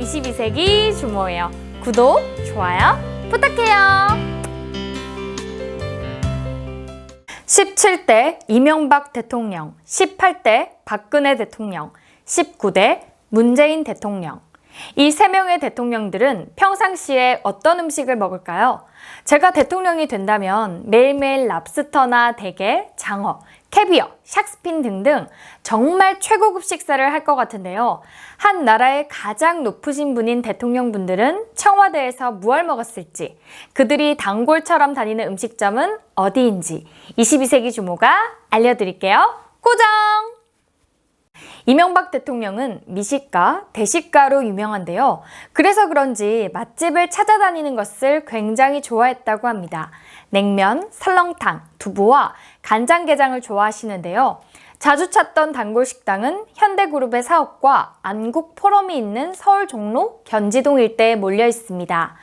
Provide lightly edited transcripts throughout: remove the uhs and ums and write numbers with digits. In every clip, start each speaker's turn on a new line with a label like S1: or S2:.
S1: 22세기 주모예요. 구독, 좋아요 부탁해요. 17대 이명박 대통령, 18대 박근혜 대통령, 19대 문재인 대통령. 이 세 명의 대통령들은 평상시에 어떤 음식을 먹을까요? 제가 대통령이 된다면 매일매일 랍스터나 대게, 장어, 캐비어, 샥스핀 등등 정말 최고급 식사를 할 것 같은데요. 한 나라의 가장 높으신 분인 대통령분들은 청와대에서 무얼 먹었을지, 그들이 단골처럼 다니는 음식점은 어디인지 22세기 주모가 알려드릴게요. 고정! 이명박 대통령은 미식가, 대식가로 유명한데요. 그래서 그런지 맛집을 찾아다니는 것을 굉장히 좋아했다고 합니다. 냉면, 설렁탕, 두부와 간장게장을 좋아하시는데요. 자주 찾던 단골 식당은 현대그룹의 사업과 안국포럼이 있는 서울 종로, 견지동 일대에 몰려 있습니다.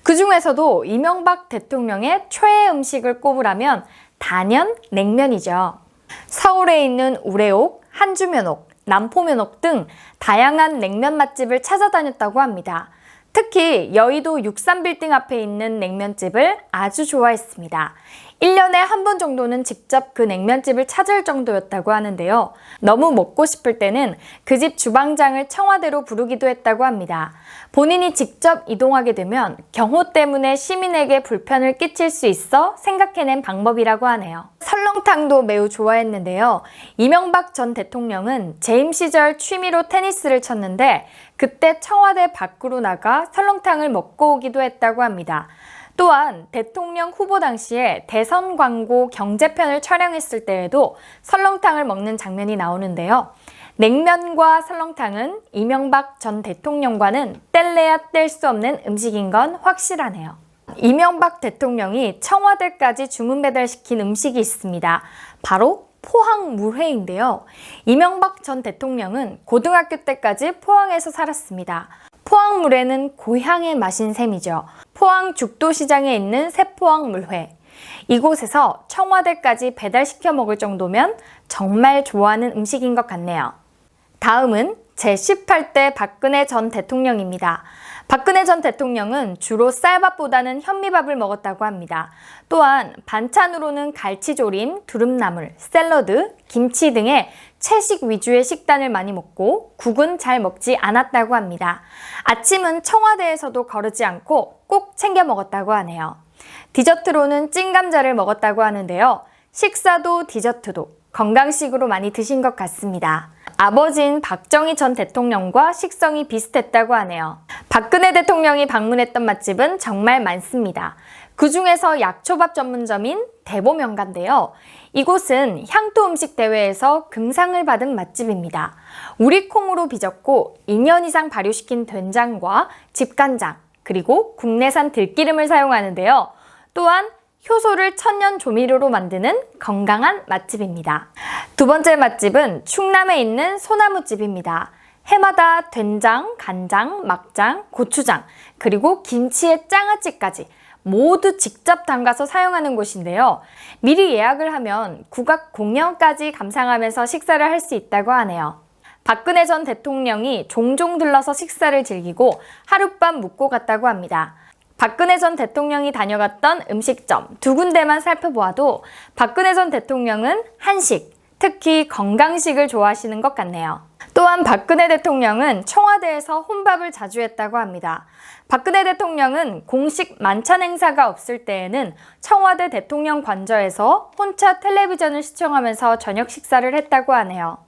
S1: 그 중에서도 이명박 대통령의 최애 음식을 꼽으라면 단연 냉면이죠. 서울에 있는 우레옥, 한주면옥, 남포면옥 등 다양한 냉면 맛집을 찾아다녔다고 합니다. 특히 여의도 63빌딩 앞에 있는 냉면집을 아주 좋아했습니다. 1년에 한 번 정도는 직접 그 냉면집을 찾을 정도였다고 하는데요. 너무 먹고 싶을 때는 그 집 주방장을 청와대로 부르기도 했다고 합니다. 본인이 직접 이동하게 되면 경호 때문에 시민에게 불편을 끼칠 수 있어 생각해낸 방법이라고 하네요. 설렁탕도 매우 좋아했는데요. 이명박 전 대통령은 재임 시절 취미로 테니스를 쳤는데 그때 청와대 밖으로 나가 설렁탕을 먹고 오기도 했다고 합니다. 또한 대통령 후보 당시에 대선 광고 경제편을 촬영했을 때에도 설렁탕을 먹는 장면이 나오는데요. 냉면과 설렁탕은 이명박 전 대통령과는 뗄래야 뗄 수 없는 음식인 건 확실하네요. 이명박 대통령이 청와대까지 주문 배달시킨 음식이 있습니다. 바로 포항 물회인데요. 이명박 전 대통령은 고등학교 때까지 포항에서 살았습니다. 포항 물회는 고향의 맛인 셈이죠. 포항 죽도시장에 있는 새포항 물회. 이곳에서 청와대까지 배달시켜 먹을 정도면 정말 좋아하는 음식인 것 같네요. 다음은 제18대 박근혜 전 대통령입니다. 박근혜 전 대통령은 주로 쌀밥보다는 현미밥을 먹었다고 합니다. 또한 반찬으로는 갈치조림, 두릅나물, 샐러드, 김치 등의 채식 위주의 식단을 많이 먹고 국은 잘 먹지 않았다고 합니다. 아침은 청와대에서도 거르지 않고 꼭 챙겨 먹었다고 하네요. 디저트로는 찐감자를 먹었다고 하는데요. 식사도 디저트도 건강식으로 많이 드신 것 같습니다. 아버지인 박정희 전 대통령과 식성이 비슷했다고 하네요. 박근혜 대통령이 방문했던 맛집은 정말 많습니다. 그 중에서 약초밥 전문점인 대보명가인데요. 이곳은 향토 음식 대회에서 금상을 받은 맛집입니다. 우리콩으로 빚었고 2년 이상 발효시킨 된장과 집간장, 그리고 국내산 들기름을 사용하는데요. 또한 효소를 천연 조미료로 만드는 건강한 맛집입니다. 두 번째 맛집은 충남에 있는 소나무집입니다. 해마다 된장, 간장, 막장, 고추장, 그리고 김치의 장아찌까지 모두 직접 담가서 사용하는 곳인데요. 미리 예약을 하면 국악 공연까지 감상하면서 식사를 할 수 있다고 하네요. 박근혜 전 대통령이 종종 들러서 식사를 즐기고 하룻밤 묵고 갔다고 합니다. 박근혜 전 대통령이 다녀갔던 음식점 두 군데만 살펴보아도 박근혜 전 대통령은 한식, 특히 건강식을 좋아하시는 것 같네요. 또한 박근혜 대통령은 청와대에서 혼밥을 자주 했다고 합니다. 박근혜 대통령은 공식 만찬 행사가 없을 때에는 청와대 대통령 관저에서 혼자 텔레비전을 시청하면서 저녁 식사를 했다고 하네요.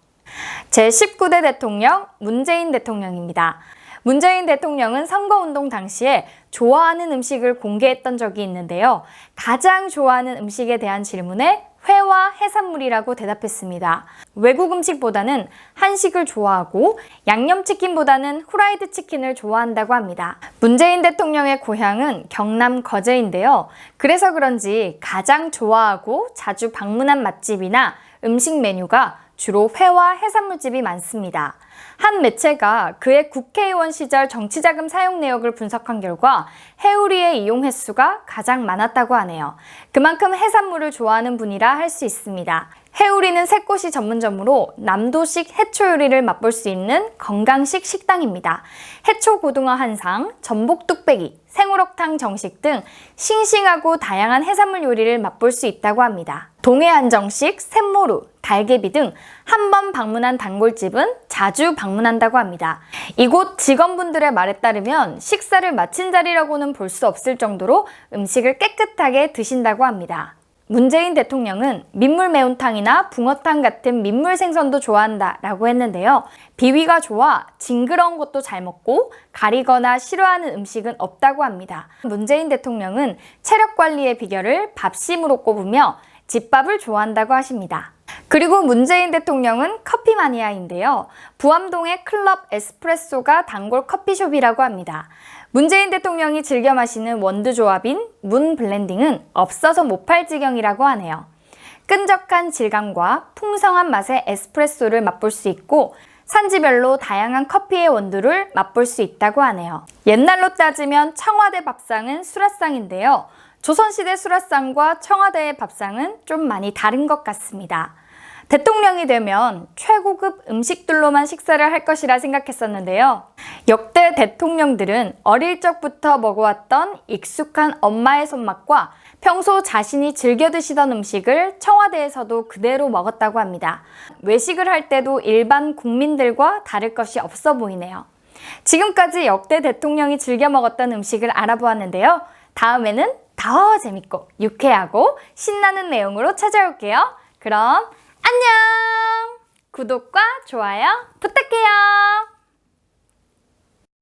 S1: 제19대 대통령 문재인 대통령입니다. 문재인 대통령은 선거운동 당시에 좋아하는 음식을 공개했던 적이 있는데요. 가장 좋아하는 음식에 대한 질문에 회와 해산물이라고 대답했습니다. 외국 음식보다는 한식을 좋아하고 양념치킨보다는 후라이드 치킨을 좋아한다고 합니다. 문재인 대통령의 고향은 경남 거제인데요. 그래서 그런지 가장 좋아하고 자주 방문한 맛집이나 음식 메뉴가 주로 회와 해산물집이 많습니다. 한 매체가 그의 국회의원 시절 정치자금 사용 내역을 분석한 결과 해우리의 이용 횟수가 가장 많았다고 하네요. 그만큼 해산물을 좋아하는 분이라 할 수 있습니다. 해우리는 새꼬시 전문점으로 남도식 해초 요리를 맛볼 수 있는 건강식 식당입니다. 해초 고등어 한상, 전복 뚝배기, 생우럭탕 정식 등 싱싱하고 다양한 해산물 요리를 맛볼 수 있다고 합니다. 동해 안정식, 샘모루, 달개비 등 한 번 방문한 단골집은 자주 방문한다고 합니다. 이곳 직원분들의 말에 따르면 식사를 마친 자리라고는 볼 수 없을 정도로 음식을 깨끗하게 드신다고 합니다. 문재인 대통령은 민물 매운탕이나 붕어탕 같은 민물 생선도 좋아한다 라고 했는데요. 비위가 좋아 징그러운 것도 잘 먹고 가리거나 싫어하는 음식은 없다고 합니다. 문재인 대통령은 체력 관리의 비결을 밥심으로 꼽으며 집밥을 좋아한다고 하십니다. 그리고 문재인 대통령은 커피 마니아인데요. 부암동의 클럽 에스프레소가 단골 커피숍이라고 합니다. 문재인 대통령이 즐겨 마시는 원두 조합인 문 블렌딩은 없어서 못 팔 지경이라고 하네요. 끈적한 질감과 풍성한 맛의 에스프레소를 맛볼 수 있고 산지별로 다양한 커피의 원두를 맛볼 수 있다고 하네요. 옛날로 따지면 청와대 밥상은 수라상인데요. 조선시대 수라상과 청와대의 밥상은 좀 많이 다른 것 같습니다. 대통령이 되면 최고급 음식들로만 식사를 할 것이라 생각했었는데요. 역대 대통령들은 어릴 적부터 먹어왔던 익숙한 엄마의 손맛과 평소 자신이 즐겨 드시던 음식을 청와대에서도 그대로 먹었다고 합니다. 외식을 할 때도 일반 국민들과 다를 것이 없어 보이네요. 지금까지 역대 대통령이 즐겨 먹었던 음식을 알아보았는데요. 다음에는 더 재밌고 유쾌하고 신나는 내용으로 찾아올게요. 그럼 안녕! 구독과 좋아요 부탁해요.